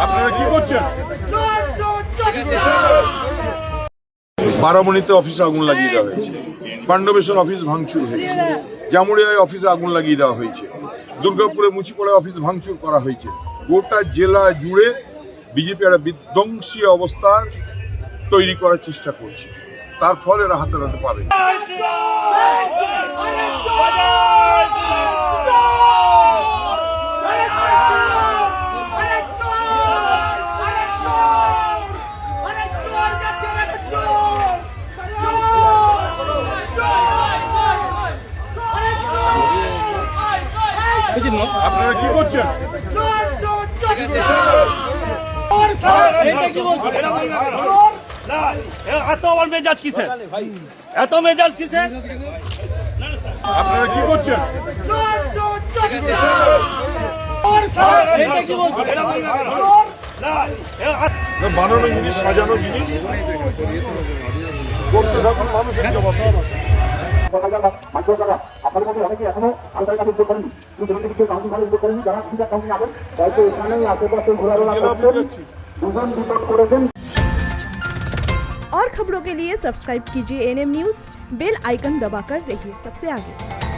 আপনারা কি করছেন? বারামণিতে অফিসে আগুন লাগিয়ে দেওয়া হয়েছে, পাণ্ডবেশ্বর অফিস ভাঙচুর হয়েছে, জামুড়িয়ায় অফিসে আগুন লাগিয়ে দেওয়া হয়েছে, দুর্গাপুরে মুচিপাড়ায় অফিস ভাঙচুর করা হয়েছে। গোটা জেলা জুড়ে বিজেপি একটা বিধ্বংসী অবস্থা তৈরি করার চেষ্টা করছে, তার ফল এরা হাতে হাতে পাবে। আপনারা কি করছেন? এত মেজাজ কিসের? এত মেজাজ কিসের? আপনারা কি করছেন? বানানো জিনিস, সাজানো জিনিস করতে থাকুন, মানুষের জবাব। और खबरों के लिए सब्सक्राइब कीजिए एनएम न्यूज़, बेल आइकन दबाकर रहिए सबसे आगे।